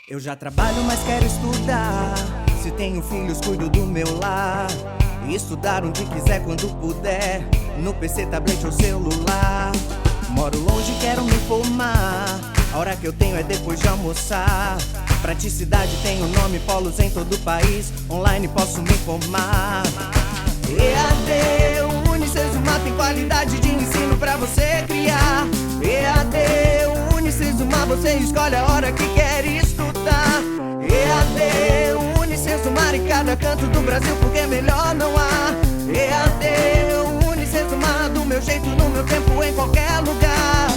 Eu já trabalho, mas quero estudar. Se tenho filhos, cuido do meu lar. E estudar onde quiser, quando puder. No PC, tablet ou celular. Moro longe, quero me formar. A hora que eu tenho é depois de almoçar. Praticidade tem o nome, polos em todo o país. Online posso me formar. EAD, Unicesumar tem qualidade de ensino pra você criar. EAD, Unicesumar, você escolhe a hora que quer estudar. EAD, Unicesumar em cada canto do Brasil, porque melhor não há. EAD, Unicesumar, do meu jeito, no meu tempo, em qualquer lugar.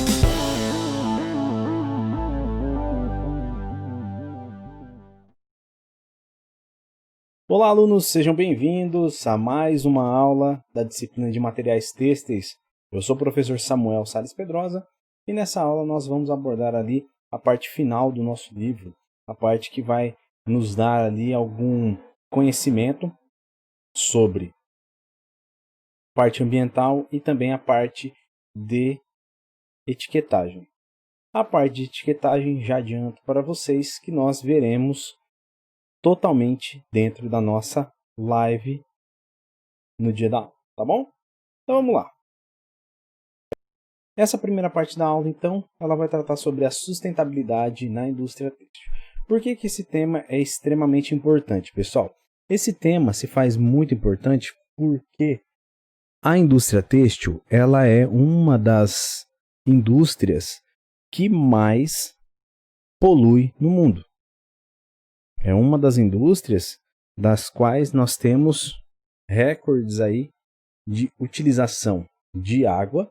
Olá, alunos, sejam bem-vindos a mais uma aula da disciplina de materiais têxteis. Eu sou o professor Samuel Sales Pedrosa e nessa aula nós vamos abordar ali a parte final do nosso livro, a parte que vai nos dar ali algum conhecimento sobre a parte ambiental e também a parte de etiquetagem. A parte de etiquetagem já adianto para vocês que nós veremos totalmente dentro da nossa live no dia da aula, tá bom? Então vamos lá. Essa primeira parte da aula, então, ela vai tratar sobre a sustentabilidade na indústria têxtil. Por que esse tema é extremamente importante, pessoal? Esse tema se faz muito importante porque a indústria têxtil, ela é uma das indústrias que mais polui no mundo. É uma das indústrias das quais nós temos recordes aí de utilização de água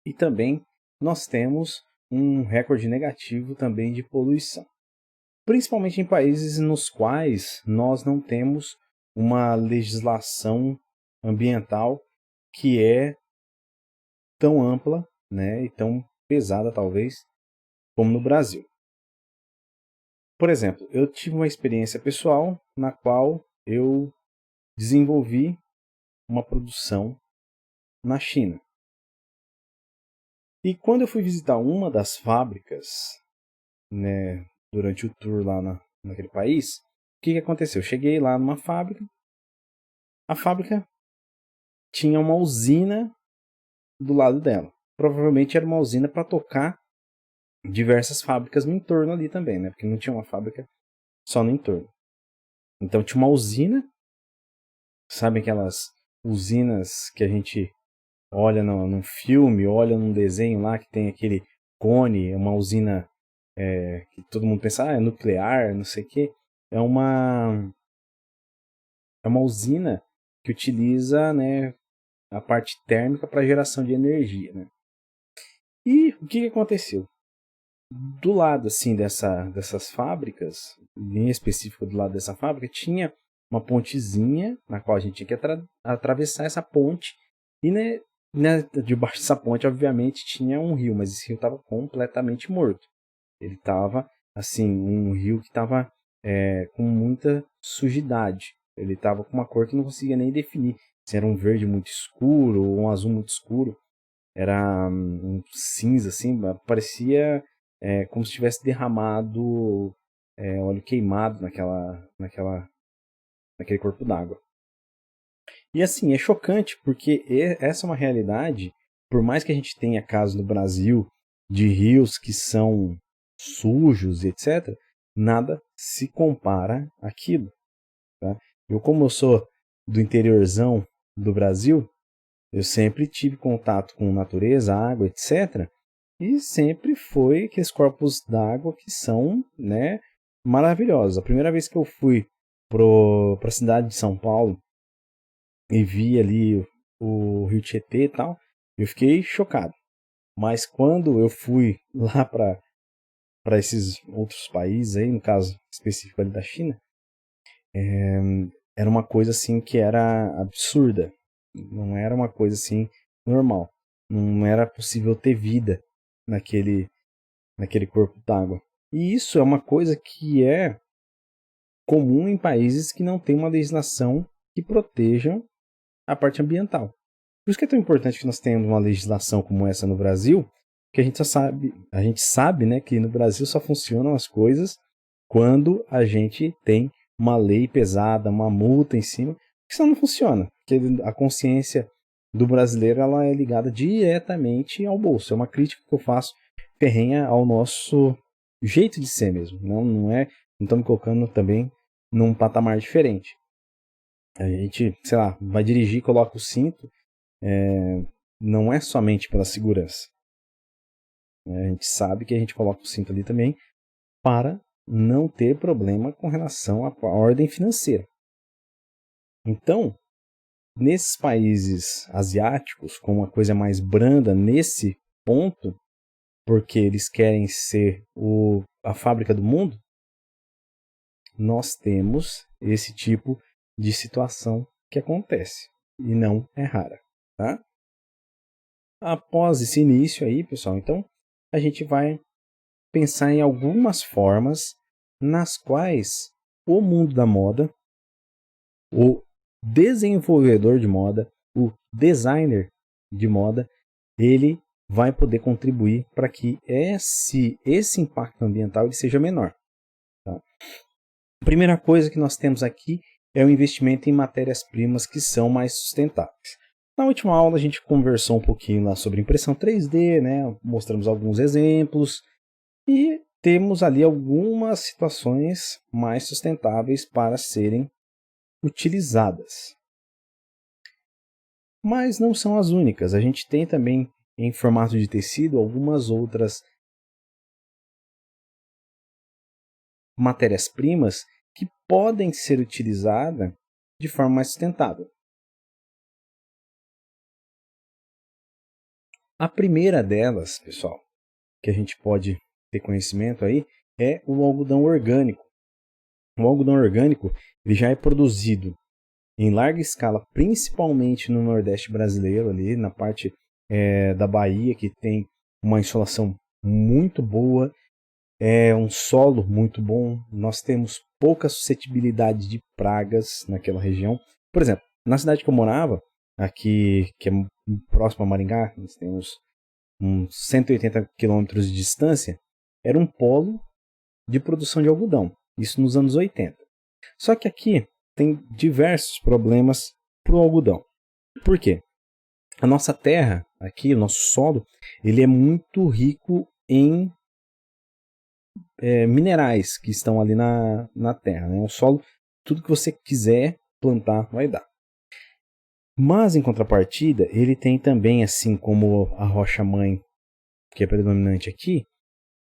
e também nós temos um recorde negativo também de poluição. Principalmente em países nos quais nós não temos uma legislação ambiental que é tão ampla, né, e tão pesada talvez como no Brasil. Por exemplo, eu tive uma experiência pessoal na qual eu desenvolvi uma produção na China. E quando eu fui visitar uma das fábricas, né, durante o tour lá naquele país, o que aconteceu? Eu cheguei lá numa fábrica, a fábrica tinha uma usina do lado dela. Provavelmente era uma usina para tocar diversas fábricas no entorno ali também, né? Porque não tinha uma fábrica só no entorno. Então tinha uma usina, sabe aquelas usinas que a gente olha num filme, olha num desenho lá que tem aquele cone, uma usina que todo mundo pensa, é nuclear, não sei o quê. É uma usina que utiliza, né, a parte térmica para geração de energia, né? E o que aconteceu? Do lado assim dessas fábricas, em específico do lado dessa fábrica, tinha uma pontezinha na qual a gente tinha que atravessar essa ponte e debaixo dessa ponte obviamente tinha um rio, mas esse rio estava completamente morto. Ele estava assim, um rio que estava com muita sujidade. Ele estava com uma cor que não conseguia nem definir se era um verde muito escuro ou um azul muito escuro. Era um cinza assim, parecia como se tivesse derramado óleo queimado naquele corpo d'água. E assim, é chocante porque essa é uma realidade, por mais que a gente tenha casos no Brasil de rios que são sujos, etc., nada se compara àquilo. Tá? Como eu sou do interiorzão do Brasil, eu sempre tive contato com natureza, água, etc., e sempre foi aqueles corpos d'água que são, né, maravilhosos. A primeira vez que eu fui para a cidade de São Paulo e vi ali o Rio Tietê e tal, eu fiquei chocado. Mas quando eu fui lá para esses outros países, aí, no caso específico ali da China, era uma coisa assim que era absurda. Não era uma coisa assim normal. Não era possível ter vida naquele corpo d'água. E isso é uma coisa que é comum em países que não têm uma legislação que protejam a parte ambiental. Por isso que é tão importante que nós tenhamos uma legislação como essa no Brasil, que a gente sabe, né, que no Brasil só funcionam as coisas quando a gente tem uma lei pesada, uma multa em cima, isso não funciona, porque a consciência do brasileiro ela é ligada diretamente ao bolso. É uma crítica que eu faço ferrenha ao nosso jeito de ser mesmo. Não estamos colocando também num patamar diferente. A gente, sei lá, vai dirigir, coloca o cinto, não é somente pela segurança. A gente sabe que a gente coloca o cinto ali também para não ter problema com relação à ordem financeira. Então, nesses países asiáticos, com uma coisa mais branda nesse ponto, porque eles querem ser a fábrica do mundo, nós temos esse tipo de situação que acontece e não é rara, tá? Após esse início aí, pessoal, então a gente vai pensar em algumas formas nas quais o mundo da moda, o desenvolvedor de moda, o designer de moda, ele vai poder contribuir para que esse impacto ambiental ele seja menor. Tá? A primeira coisa que nós temos aqui é o investimento em matérias-primas que são mais sustentáveis. Na última aula a gente conversou um pouquinho lá sobre impressão 3D, né? Mostramos alguns exemplos e temos ali algumas situações mais sustentáveis para serem utilizadas. Mas não são as únicas. A gente tem também em formato de tecido algumas outras matérias-primas que podem ser utilizadas de forma mais sustentável. A primeira delas, pessoal, que a gente pode ter conhecimento aí, é o algodão orgânico. O algodão orgânico ele já é produzido em larga escala, principalmente no Nordeste brasileiro, ali na parte da Bahia, que tem uma insolação muito boa, um solo muito bom, nós temos pouca suscetibilidade de pragas naquela região. Por exemplo, na cidade que eu morava, aqui, que é próximo a Maringá, nós temos uns 180 quilômetros de distância, era um polo de produção de algodão, isso nos anos 80. Só que aqui tem diversos problemas para o algodão. Por quê? A nossa terra, aqui, o nosso solo, ele é muito rico em minerais que estão ali na terra. É um solo, tudo que você quiser plantar vai dar. Mas, em contrapartida, ele tem também, assim como a rocha-mãe, que é predominante aqui,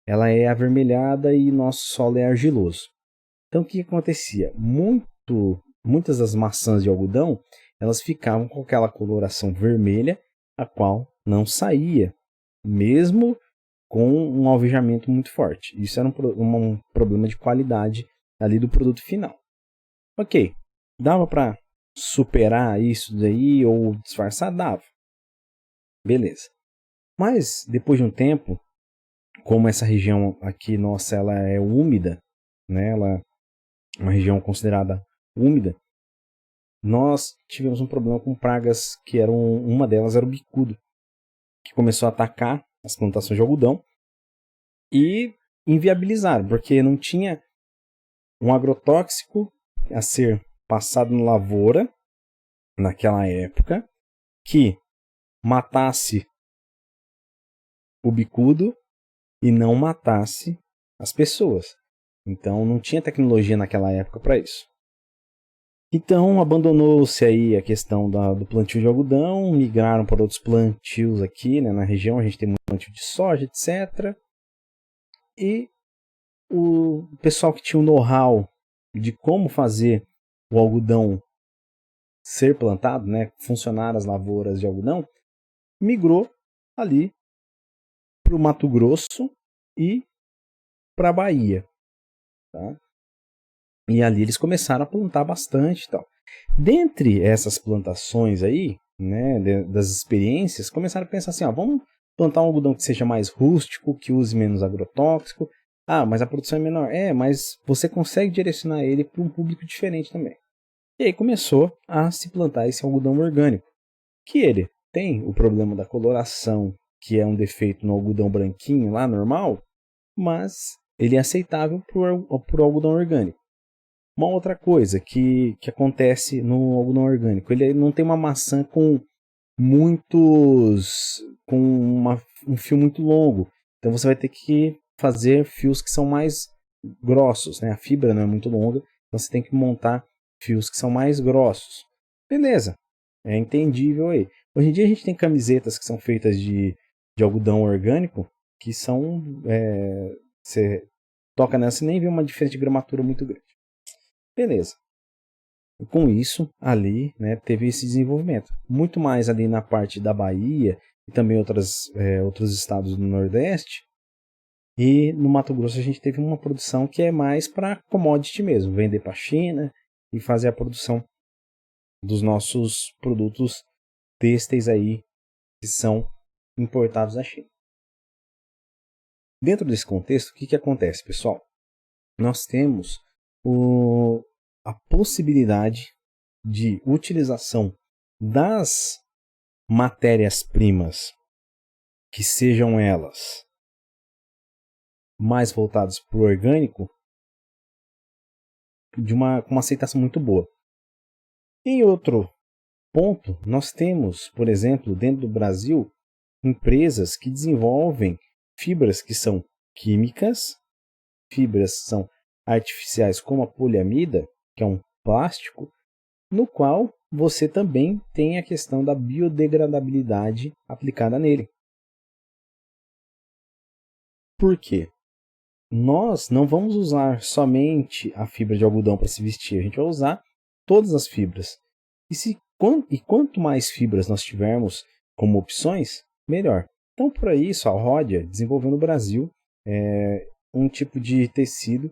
ela é avermelhada e nosso solo é argiloso. Então, o que acontecia? Muitas das maçãs de algodão, elas ficavam com aquela coloração vermelha, a qual não saía, mesmo com um alvejamento muito forte. Isso era um problema de qualidade ali do produto final. Ok, dava para superar isso daí ou disfarçar? Dava. Beleza. Mas, depois de um tempo, como essa região aqui, nossa, ela é úmida, né? Ela é uma região considerada úmida, nós tivemos um problema com pragas que uma delas era o bicudo, que começou a atacar as plantações de algodão e inviabilizaram, porque não tinha um agrotóxico a ser passado na lavoura naquela época que matasse o bicudo e não matasse as pessoas. Então não tinha tecnologia naquela época para isso. Então abandonou-se aí a questão do plantio de algodão, migraram para outros plantios aqui, né, na região. A gente tem muito plantio de soja, etc. E o pessoal que tinha o know-how de como fazer o algodão ser plantado, né, funcionar as lavouras de algodão, migrou ali para o Mato Grosso e para a Bahia. Tá? E ali eles começaram a plantar bastante e tal. Dentre essas plantações aí, né, das experiências, começaram a pensar assim, vamos plantar um algodão que seja mais rústico, que use menos agrotóxico. Mas a produção é menor. Mas você consegue direcionar ele para um público diferente também. E aí começou a se plantar esse algodão orgânico, que ele tem o problema da coloração, que é um defeito no algodão branquinho lá, normal, mas ele é aceitável por algodão orgânico. Uma outra coisa que acontece no algodão orgânico, ele não tem uma maçã com um fio muito longo. Então você vai ter que fazer fios que são mais grossos, né? A fibra não é muito longa, então você tem que montar fios que são mais grossos. Beleza, é entendível aí. Hoje em dia a gente tem camisetas que são feitas de algodão orgânico, que são... você toca nessa e nem vê uma diferença de gramatura muito grande. Beleza. E com isso, ali, né, teve esse desenvolvimento. Muito mais ali na parte da Bahia e também outros estados do Nordeste. E no Mato Grosso a gente teve uma produção que é mais para commodity mesmo. Vender para a China e fazer a produção dos nossos produtos têxteis aí que são importados da China. Dentro desse contexto, o que acontece, pessoal? Nós temos a possibilidade de utilização das matérias-primas, que sejam elas mais voltadas para o orgânico, com uma aceitação muito boa. Em outro ponto, nós temos, por exemplo, dentro do Brasil, empresas que desenvolvem fibras que são químicas, fibras que são artificiais como a poliamida, que é um plástico, no qual você também tem a questão da biodegradabilidade aplicada nele. Por quê? Nós não vamos usar somente a fibra de algodão para se vestir, a gente vai usar todas as fibras. E quanto mais fibras nós tivermos como opções, melhor. Então, por isso, a Rhodia desenvolveu no Brasil um tipo de tecido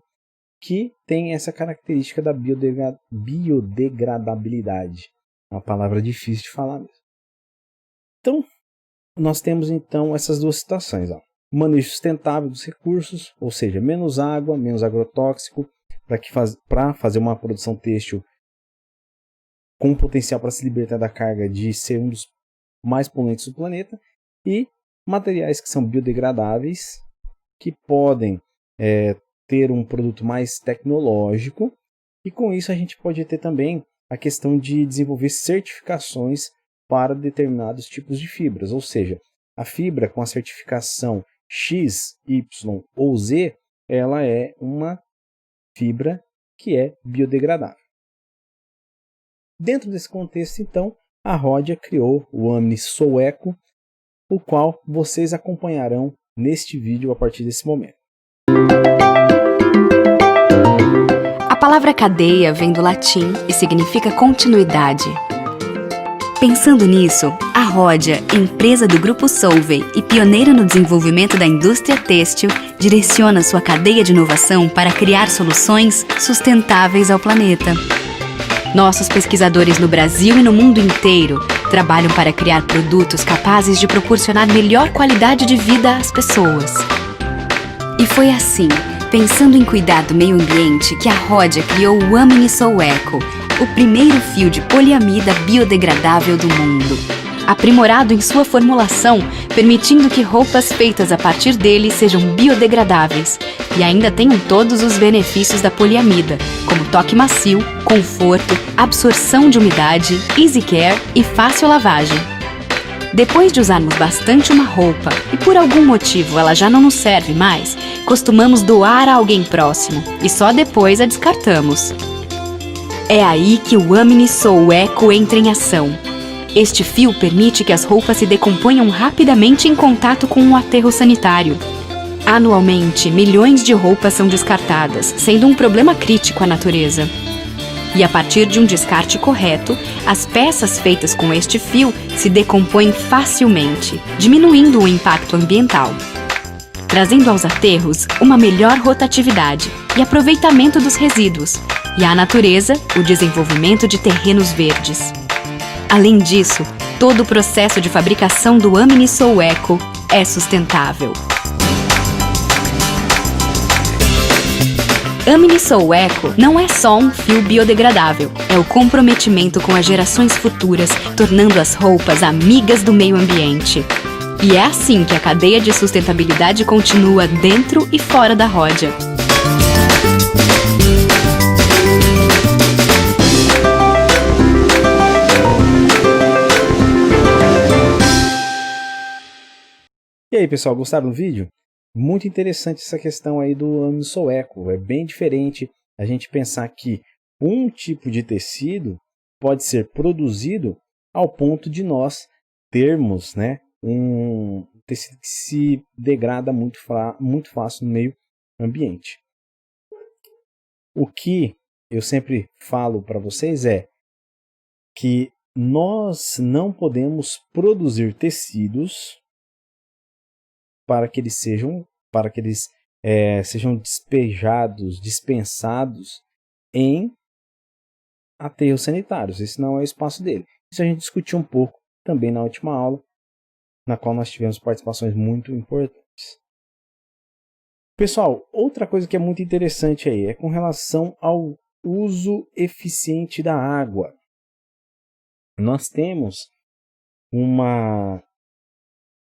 que tem essa característica da biodegradabilidade. É uma palavra difícil de falar mesmo. Então, nós temos então essas duas situações. Manejo sustentável dos recursos, ou seja, menos água, menos agrotóxico, para fazer uma produção têxtil com potencial para se libertar da carga de ser um dos mais poluentes do planeta, e materiais que são biodegradáveis, que podem ter um produto mais tecnológico, e com isso a gente pode ter também a questão de desenvolver certificações para determinados tipos de fibras, ou seja, a fibra com a certificação X, Y ou Z, ela é uma fibra que é biodegradável. Dentro desse contexto, então, a Rhodia criou o Amni Sou Eco, o qual vocês acompanharão neste vídeo a partir desse momento. A palavra cadeia vem do latim e significa continuidade. Pensando nisso, a Rhodia, empresa do Grupo Solvay e pioneira no desenvolvimento da indústria têxtil, direciona sua cadeia de inovação para criar soluções sustentáveis ao planeta. Nossos pesquisadores no Brasil e no mundo inteiro trabalham para criar produtos capazes de proporcionar melhor qualidade de vida às pessoas. E foi assim, pensando em cuidar do meio ambiente, que a Rhodia criou o Amni Sou Eco, o primeiro fio de poliamida biodegradável do mundo. Aprimorado em sua formulação, permitindo que roupas feitas a partir dele sejam biodegradáveis e ainda tenham todos os benefícios da poliamida, como toque macio, conforto, absorção de umidade, easy care e fácil lavagem. Depois de usarmos bastante uma roupa e por algum motivo ela já não nos serve mais, costumamos doar a alguém próximo e só depois a descartamos. É aí que o Amni Sou Eco entra em ação. Este fio permite que as roupas se decomponham rapidamente em contato com um aterro sanitário. Anualmente, milhões de roupas são descartadas, sendo um problema crítico à natureza. E a partir de um descarte correto, as peças feitas com este fio se decompõem facilmente, diminuindo o impacto ambiental, trazendo aos aterros uma melhor rotatividade e aproveitamento dos resíduos, e à natureza o desenvolvimento de terrenos verdes. Além disso, todo o processo de fabricação do Amni Sou Eco é sustentável. Amni Sou Eco não é só um fio biodegradável, é o comprometimento com as gerações futuras, tornando as roupas amigas do meio ambiente. E é assim que a cadeia de sustentabilidade continua dentro e fora da Ródia. E aí, pessoal, gostaram do vídeo? Muito interessante essa questão aí do Amisul Eco. É bem diferente a gente pensar que um tipo de tecido pode ser produzido ao ponto de nós termos, né, um tecido que se degrada muito fácil no meio ambiente. O que eu sempre falo para vocês é que nós não podemos produzir tecidos para que eles sejam despejados, dispensados em aterros sanitários. Esse não é o espaço dele. Isso a gente discutiu um pouco também na última aula, na qual nós tivemos participações muito importantes. Pessoal, outra coisa que é muito interessante aí é com relação ao uso eficiente da água. Nós temos uma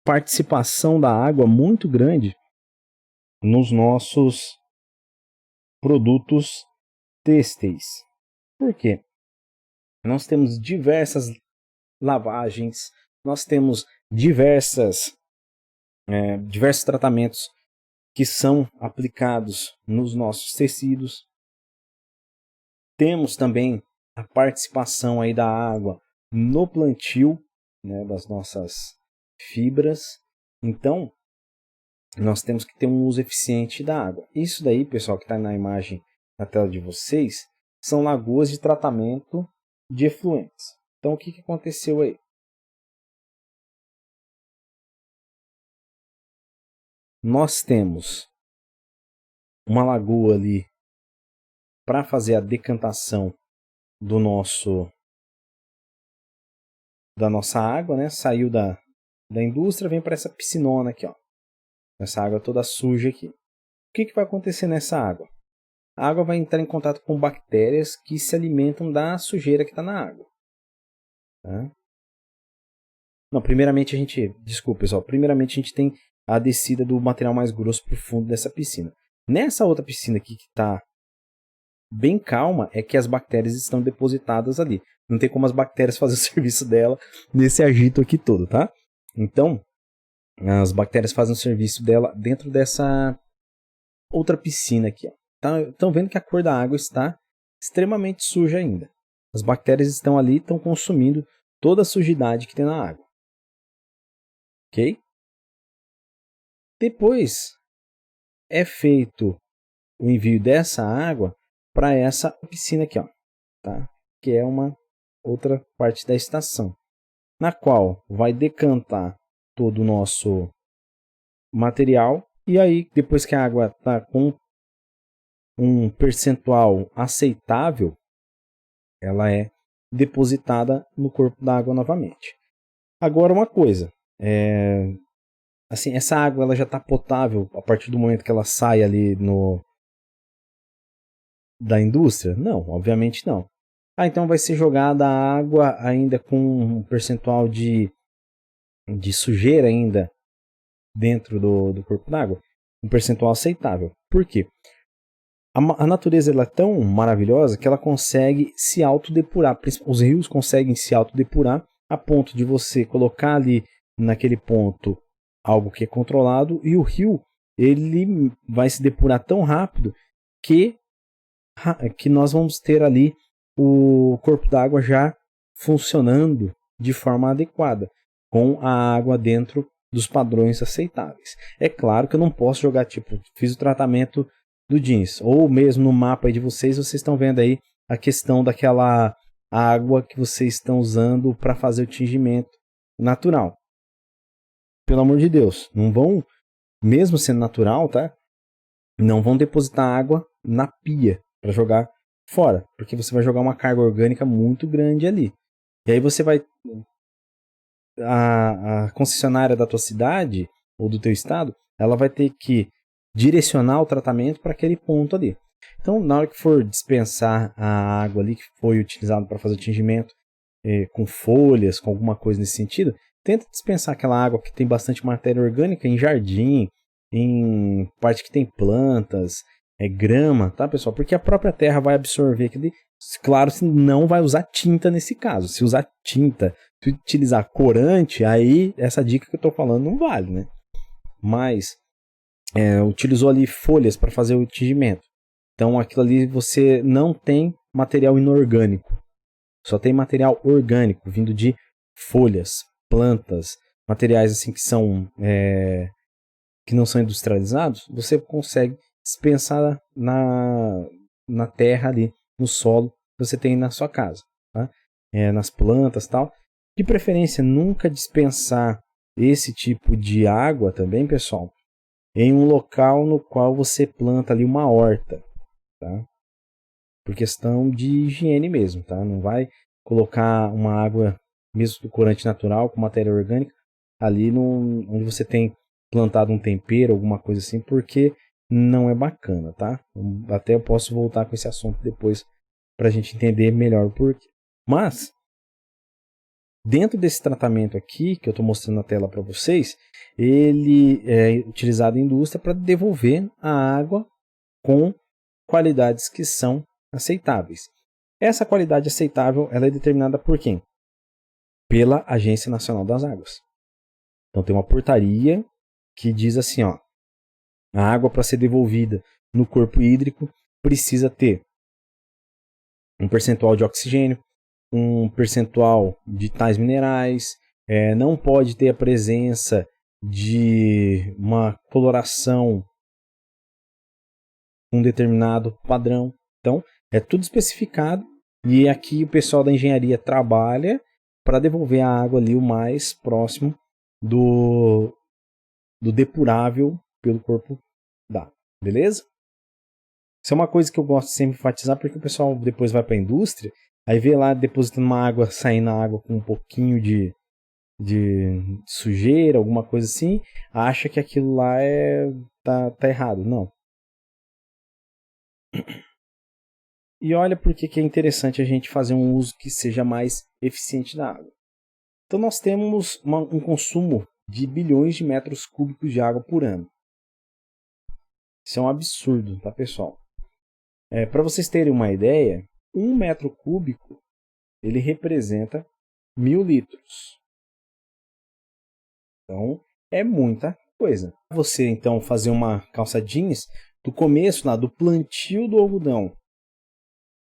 participação da água muito grande nos nossos produtos têxteis. Por quê? Nós temos diversas lavagens, nós temos diversos tratamentos que são aplicados nos nossos tecidos. Temos também a participação aí da água no plantio, né, das nossas fibras. Então, nós temos que ter um uso eficiente da água. Isso daí, pessoal, que está na imagem na tela de vocês, são lagoas de tratamento de efluentes. Então, o que aconteceu aí? Nós temos uma lagoa ali para fazer a decantação da nossa água, né? Saiu da indústria, vem para essa piscinona aqui, ó. Essa água toda suja aqui. O que vai acontecer nessa água? A água vai entrar em contato com bactérias que se alimentam da sujeira que está na água. Tá? Não, primeiramente a gente tem a descida do material mais grosso para o fundo dessa piscina. Nessa outra piscina aqui que está bem calma, é que as bactérias estão depositadas ali. Não tem como as bactérias fazer o serviço dela nesse agito aqui todo, tá? Então, as bactérias fazem o serviço dela dentro dessa outra piscina aqui. Estão vendo que a cor da água está extremamente suja ainda. As bactérias estão ali, estão consumindo toda a sujidade que tem na água. Ok? Depois é feito o envio dessa água para essa piscina aqui, ó, tá? Que é uma outra parte da estação, na qual vai decantar todo o nosso material. E aí, depois que a água está com um percentual aceitável, ela é depositada no corpo da água novamente. Agora, uma coisa, assim, essa água ela já está potável a partir do momento que ela sai ali da indústria? Não, obviamente não. Então vai ser jogada a água ainda com um percentual de sujeira ainda dentro do corpo d'água, um percentual aceitável. Por quê? A natureza ela é tão maravilhosa que ela consegue se autodepurar. Os rios conseguem se autodepurar a ponto de você colocar ali naquele ponto algo que é controlado, e o rio ele vai se depurar tão rápido que nós vamos ter ali o corpo d'água já funcionando de forma adequada, com a água dentro dos padrões aceitáveis. É claro que eu não posso jogar, tipo, fiz o tratamento do jeans, ou mesmo no mapa aí de vocês estão vendo aí a questão daquela água que vocês estão usando para fazer o tingimento natural. Pelo amor de Deus, não vão, mesmo sendo natural, tá? Não vão depositar água na pia para jogar fora, porque você vai jogar uma carga orgânica muito grande ali. E aí você vai, a concessionária da tua cidade ou do teu estado, ela vai ter que direcionar o tratamento para aquele ponto ali. Então, na hora que for dispensar a água ali que foi utilizada para fazer o tingimento com folhas, com alguma coisa nesse sentido, tenta dispensar aquela água que tem bastante matéria orgânica em jardim, em parte que tem plantas, grama, tá, pessoal? Porque a própria terra vai absorver aquele. Claro, se não vai usar tinta nesse caso. Se usar tinta, se utilizar corante, aí essa dica que eu tô falando não vale, né? Mas utilizou ali folhas para fazer o tingimento. Então aquilo ali você não tem material inorgânico. Só tem material orgânico vindo de folhas, plantas, materiais assim que são que não são industrializados. Você consegue dispensar na terra ali, no solo que você tem na sua casa, tá? Nas plantas, tal. De preferência, nunca dispensar esse tipo de água também, pessoal, em um local no qual você planta ali uma horta, tá? Por questão de higiene mesmo, tá? Não vai colocar uma água, mesmo do corante natural, com matéria orgânica, ali onde você tem plantado um tempero, alguma coisa assim, porque não é bacana, tá? Até eu posso voltar com esse assunto depois para a gente entender melhor o porquê. Mas, dentro desse tratamento aqui, que eu estou mostrando na tela para vocês, ele é utilizado em indústria para devolver a água com qualidades que são aceitáveis. Essa qualidade aceitável ela é determinada por quem? Pela Agência Nacional das Águas. Então tem uma portaria que diz assim, ó, a água para ser devolvida no corpo hídrico precisa ter um percentual de oxigênio, um percentual de tais minerais, não pode ter a presença de uma coloração com um determinado padrão. Então, é tudo especificado e aqui o pessoal da engenharia trabalha para devolver a água ali o mais próximo do depurável pelo corpo d'água, beleza? Isso é uma coisa que eu gosto de sempre enfatizar, porque o pessoal depois vai para a indústria, aí vê lá depositando uma água, saindo a água com um pouquinho de sujeira, alguma coisa assim, acha que aquilo lá tá errado. Não. E olha porque que é interessante a gente fazer um uso que seja mais eficiente da água. Então nós temos um consumo de bilhões de metros cúbicos de água por ano. Isso é um absurdo, tá, pessoal? Para vocês terem uma ideia, 1 metro cúbico ele representa 1000 litros. Então é muita coisa. Você então fazer uma calça jeans do começo lá do plantio do algodão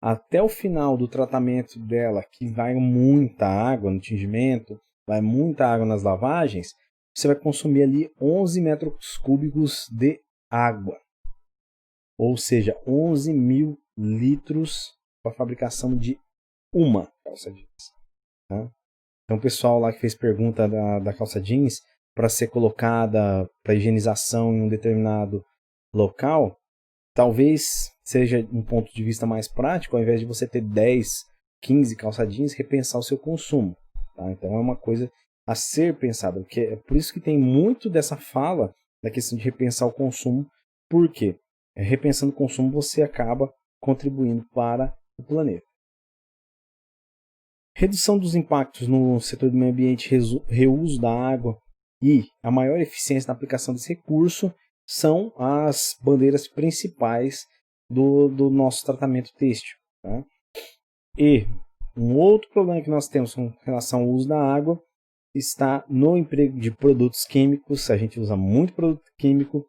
até o final do tratamento dela, que vai muita água no tingimento, vai muita água nas lavagens, você vai consumir ali 11 metros cúbicos de água. Ou seja, 11.000 litros para a fabricação de uma calça jeans. Tá? Então o pessoal lá que fez pergunta da calça jeans para ser colocada para higienização em um determinado local, talvez seja um ponto de vista mais prático, ao invés de você ter 10, 15 calça jeans, repensar o seu consumo. Tá? Então é uma coisa a ser pensada, porque é por isso que tem muito dessa fala da questão de repensar o consumo. Por quê? Repensando o consumo você acaba contribuindo para o planeta. Redução dos impactos no setor do meio ambiente, reuso da água e a maior eficiência na aplicação desse recurso são as bandeiras principais do nosso tratamento têxtil. Tá? E um outro problema que nós temos com relação ao uso da água está no emprego de produtos químicos. A gente usa muito produto químico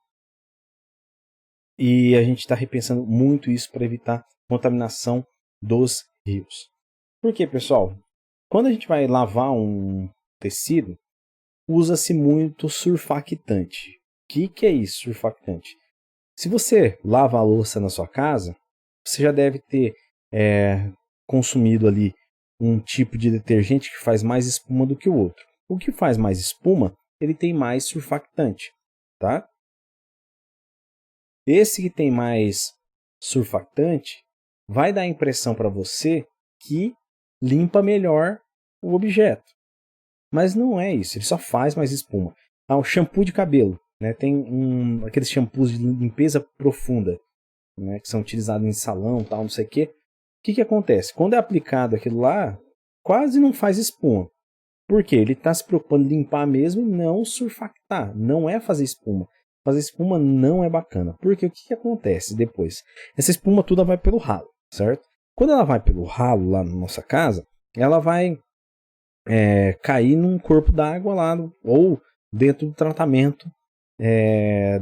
e a gente está repensando muito isso para evitar contaminação dos rios. Por quê, pessoal? Quando a gente vai lavar um tecido, usa-se muito surfactante. O que é isso, surfactante? Se você lava a louça na sua casa, você já deve ter consumido ali um tipo de detergente que faz mais espuma do que o outro. O que faz mais espuma, ele tem mais surfactante, tá? Esse que tem mais surfactante vai dar a impressão para você que limpa melhor o objeto. Mas não é isso, ele só faz mais espuma. O shampoo de cabelo, né? Tem aqueles shampoos de limpeza profunda, né? Que são utilizados em salão, tal, não sei o quê. O que acontece? Quando é aplicado aquilo lá, quase não faz espuma. Porque ele está se preocupando em limpar mesmo e não surfactar, não é fazer espuma. Fazer espuma não é bacana, porque o que acontece depois? Essa espuma toda vai pelo ralo, certo? Quando ela vai pelo ralo lá na nossa casa, ela vai cair num corpo d'água lá, ou dentro do tratamento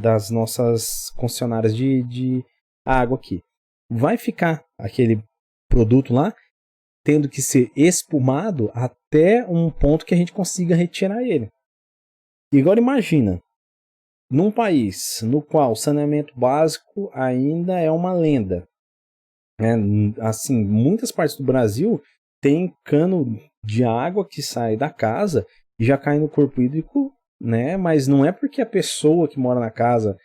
das nossas concessionárias de água aqui. Vai ficar aquele produto lá tendo que ser espumado até um ponto que a gente consiga retirar ele. E agora imagina, num país no qual o saneamento básico ainda é uma lenda, né? Assim, muitas partes do Brasil tem cano de água que sai da casa e já cai no corpo hídrico, né? Mas não é porque a pessoa que mora na casa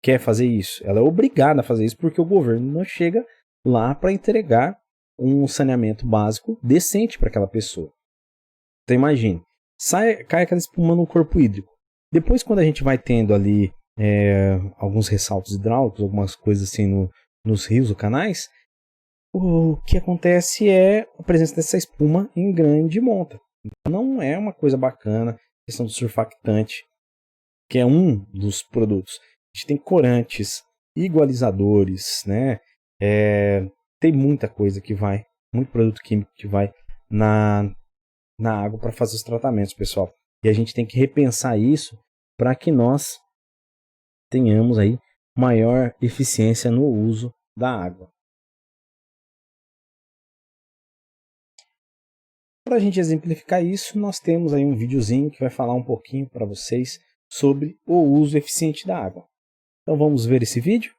quer fazer isso. Ela é obrigada a fazer isso porque o governo não chega lá para entregar um saneamento básico decente para aquela pessoa. Então imagine, cai aquela espuma no corpo hídrico. Depois, quando a gente vai tendo ali alguns ressaltos hidráulicos, algumas coisas assim nos rios ou canais, o que acontece é a presença dessa espuma em grande monta. Não é uma coisa bacana, a questão do surfactante, que é um dos produtos. A gente tem corantes, igualizadores, né? Tem muita coisa que vai, muito produto químico que vai na água para fazer os tratamentos, pessoal. E a gente tem que repensar isso para que nós tenhamos aí maior eficiência no uso da água. Para a gente exemplificar isso, nós temos aí um videozinho que vai falar um pouquinho para vocês sobre o uso eficiente da água. Então vamos ver esse vídeo?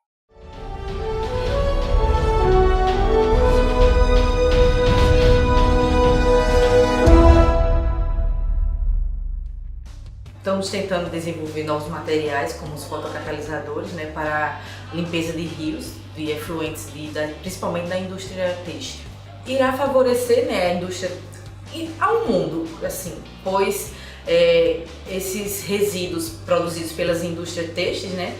Estamos tentando desenvolver novos materiais, como os fotocatalisadores, né, para limpeza de rios, de efluentes, principalmente da indústria têxtil. Irá favorecer, né, a indústria ao mundo, assim, pois esses resíduos produzidos pelas indústrias têxteis, né,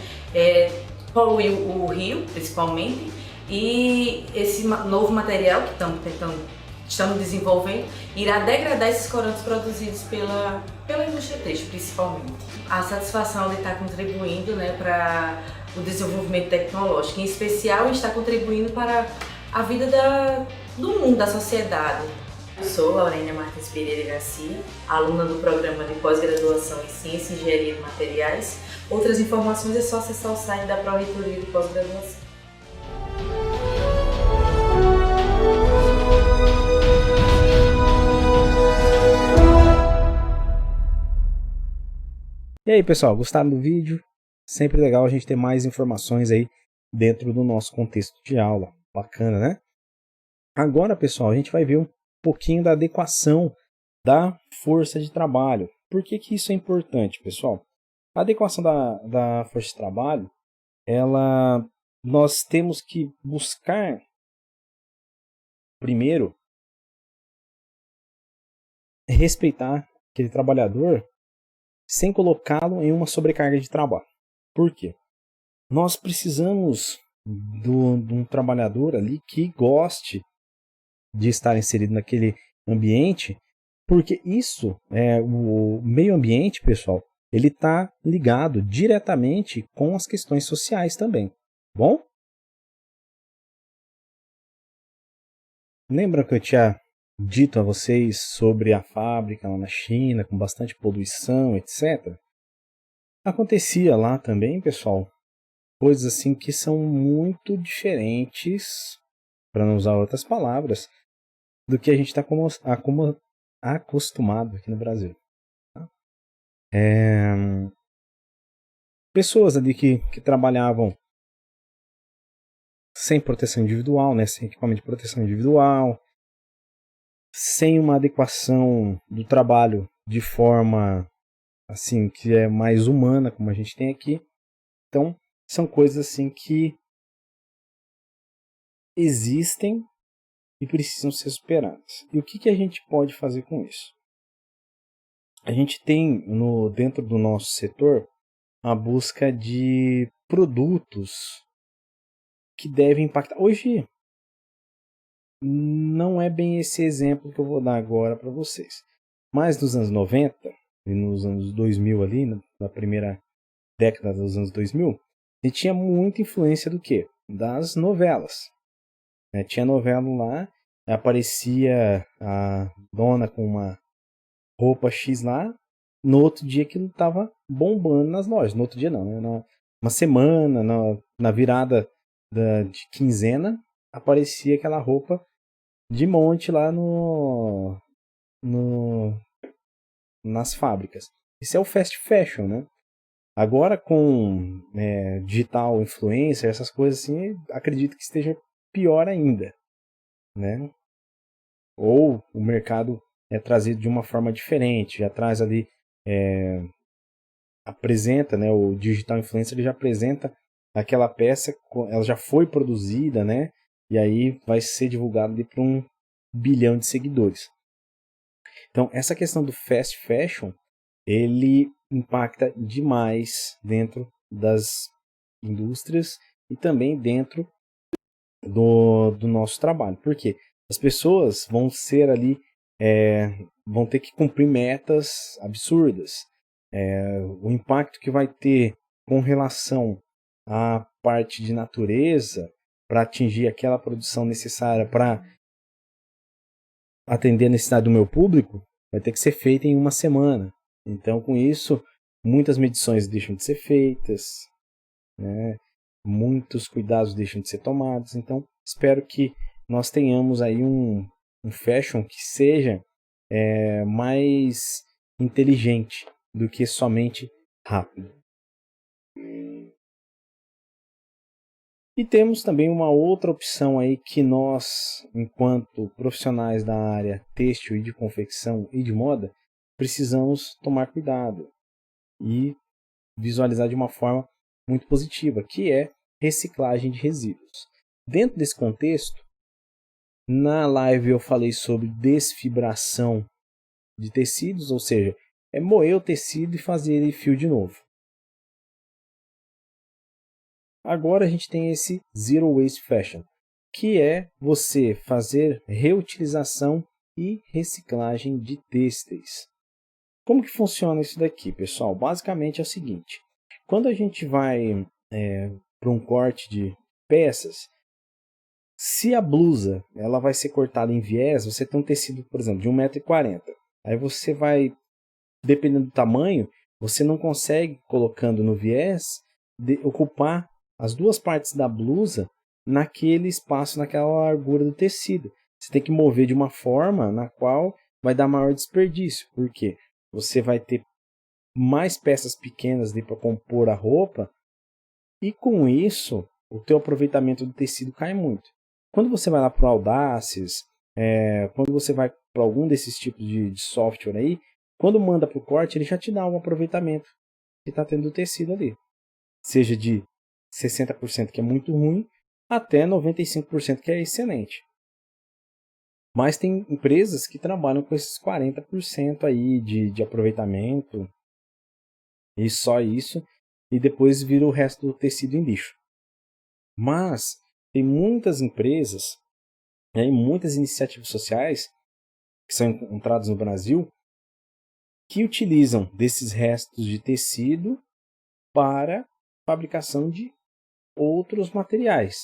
poluem o rio, principalmente, e esse novo material que estamos desenvolvendo irá degradar esses corantes produzidos pela indústria têxtil, principalmente. A satisfação de estar contribuindo, né, para o desenvolvimento tecnológico, em especial está contribuindo para a vida do mundo, da sociedade. Eu sou Laurênia Martins Pereira Garcia, aluna do programa de pós-graduação em Ciência e Engenharia de Materiais. Outras informações é só acessar o site da Pró-Reitoria de Pós-Graduação. E aí, pessoal, gostaram do vídeo? Sempre legal a gente ter mais informações aí dentro do nosso contexto de aula. Bacana, né? Agora, pessoal, a gente vai ver um pouquinho da adequação da força de trabalho. Por que isso é importante, pessoal? A adequação da força de trabalho, nós temos que buscar, primeiro, respeitar aquele trabalhador sem colocá-lo em uma sobrecarga de trabalho. Por quê? Nós precisamos de um trabalhador ali que goste de estar inserido naquele ambiente, porque isso, o meio ambiente, pessoal, ele está ligado diretamente com as questões sociais também. Bom? Lembra que eu tinha dito a vocês sobre a fábrica lá na China, com bastante poluição, etc. Acontecia lá também, pessoal, coisas assim que são muito diferentes, para não usar outras palavras, do que a gente está acostumado aqui no Brasil. Tá? Pessoas ali que trabalhavam sem proteção individual, né, sem equipamento de proteção individual, sem uma adequação do trabalho de forma assim que é mais humana, como a gente tem aqui. Então, são coisas assim que existem e precisam ser superadas. E o que a gente pode fazer com isso? A gente tem dentro do nosso setor a busca de produtos que devem impactar. Hoje, não é bem esse exemplo que eu vou dar agora para vocês. Mas nos anos 90 e nos anos 2000 ali, na primeira década dos anos 2000, ele tinha muita influência do quê? Das novelas. Tinha novela lá, aparecia a dona com uma roupa X lá, no outro dia aquilo estava bombando nas lojas. No outro dia não, né? Uma semana, na virada de quinzena, aparecia aquela roupa de monte lá nas fábricas. Isso é o fast fashion, né? Agora com digital influencer, essas coisas assim, acredito que esteja pior ainda, né? Ou o mercado é trazido de uma forma diferente, já traz ali, apresenta, né? O digital influencer ele já apresenta aquela peça, ela já foi produzida, né? E aí vai ser divulgado para 1 bilhão de seguidores. Então, essa questão do fast fashion, ele impacta demais dentro das indústrias e também dentro do nosso trabalho. Por quê? As pessoas vão ser ali, vão ter que cumprir metas absurdas. O impacto que vai ter com relação à parte de natureza para atingir aquela produção necessária para atender a necessidade do meu público vai ter que ser feita em uma semana. Então, com isso, muitas medições deixam de ser feitas, né? Muitos cuidados deixam de ser tomados. Então, espero que nós tenhamos aí um fashion que seja mais inteligente do que somente rápido. E temos também uma outra opção aí que nós, enquanto profissionais da área têxtil e de confecção e de moda, precisamos tomar cuidado e visualizar de uma forma muito positiva, que é reciclagem de resíduos. Dentro desse contexto, na live eu falei sobre desfibração de tecidos, ou seja, é moer o tecido e fazer ele fio de novo. Agora a gente tem esse Zero Waste Fashion, que é você fazer reutilização e reciclagem de têxteis. Como que funciona isso daqui, pessoal? Basicamente é o seguinte, quando a gente vai para um corte de peças, se a blusa ela vai ser cortada em viés, você tem um tecido, por exemplo, de 1,40 m. Aí você vai, dependendo do tamanho, você não consegue, colocando no viés, ocupar as duas partes da blusa naquele espaço, naquela largura do tecido. Você tem que mover de uma forma na qual vai dar maior desperdício. Por quê? Você vai ter mais peças pequenas para compor a roupa e com isso o teu aproveitamento do tecido cai muito. Quando você vai lá para o Audaces, quando você vai para algum desses tipos de software aí, quando manda para o corte, ele já te dá um aproveitamento que está tendo do tecido ali. Seja de 60% que é muito ruim, até 95% que é excelente. Mas tem empresas que trabalham com esses 40% aí de aproveitamento, e só isso, e depois vira o resto do tecido em lixo. Mas tem muitas empresas e muitas iniciativas sociais que são encontradas no Brasil que utilizam desses restos de tecido para fabricação de outros materiais.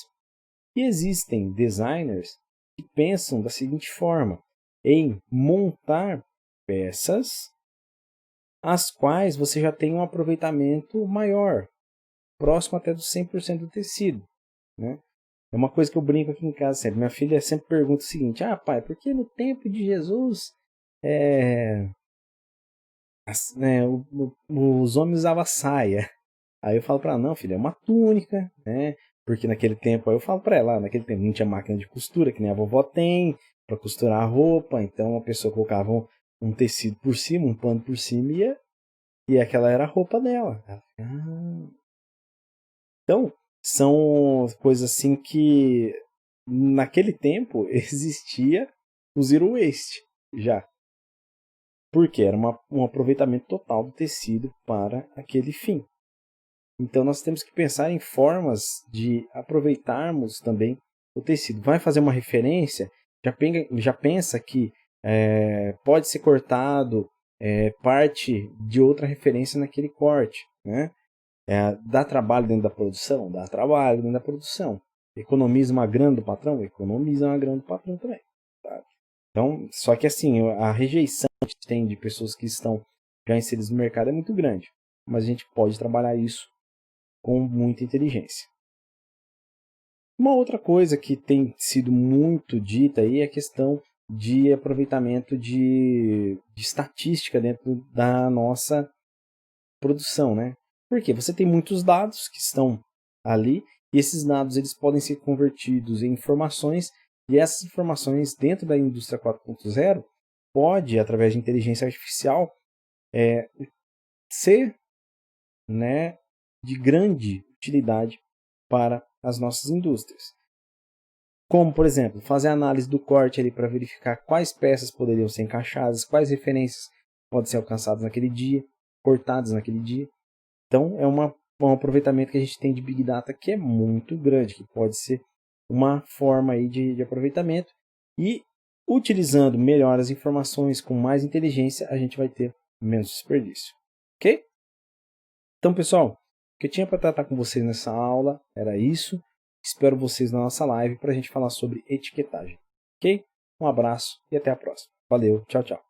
E existem designers que pensam da seguinte forma, em montar peças as quais você já tem um aproveitamento maior, próximo até dos 100% do tecido, né? É uma coisa que eu brinco aqui em casa sempre. Minha filha sempre pergunta o seguinte, pai, por que no tempo de Jesus os homens usavam saia? Aí eu falo para ela, não, filha, é uma túnica, né? Porque naquele tempo, aí eu falo para ela, naquele tempo não tinha máquina de costura, que nem a vovó tem, para costurar a roupa, então a pessoa colocava um tecido por cima, um pano por cima, e aquela era a roupa dela. Então, são coisas assim que naquele tempo existia o Zero Waste já. Porque era um aproveitamento total do tecido para aquele fim. Então nós temos que pensar em formas de aproveitarmos também o tecido. Vai fazer uma referência? já pensa que pode ser cortado parte de outra referência naquele corte, né? Dá trabalho dentro da produção? Dá trabalho dentro da produção. Economiza uma grana do patrão? Economiza uma grana do patrão também. Tá? Então, só que assim, a rejeição que a gente tem de pessoas que estão já inseridas no mercado é muito grande. Mas a gente pode trabalhar isso com muita inteligência. Uma outra coisa que tem sido muito dita aí é a questão de aproveitamento de estatística dentro da nossa produção, né? Porque você tem muitos dados que estão ali e esses dados eles podem ser convertidos em informações e essas informações dentro da indústria 4.0 pode, através de inteligência artificial, ser, né, de grande utilidade para as nossas indústrias. Como, por exemplo, fazer a análise do corte ali para verificar quais peças poderiam ser encaixadas, quais referências podem ser alcançadas naquele dia, cortadas naquele dia. Então, é um aproveitamento que a gente tem de Big Data que é muito grande, que pode ser uma forma aí de aproveitamento. E, utilizando melhor as informações com mais inteligência, a gente vai ter menos desperdício. Ok? Então, pessoal, o que eu tinha para tratar com vocês nessa aula era isso. Espero vocês na nossa live para a gente falar sobre etiquetagem. Ok? Um abraço e até a próxima. Valeu, tchau, tchau.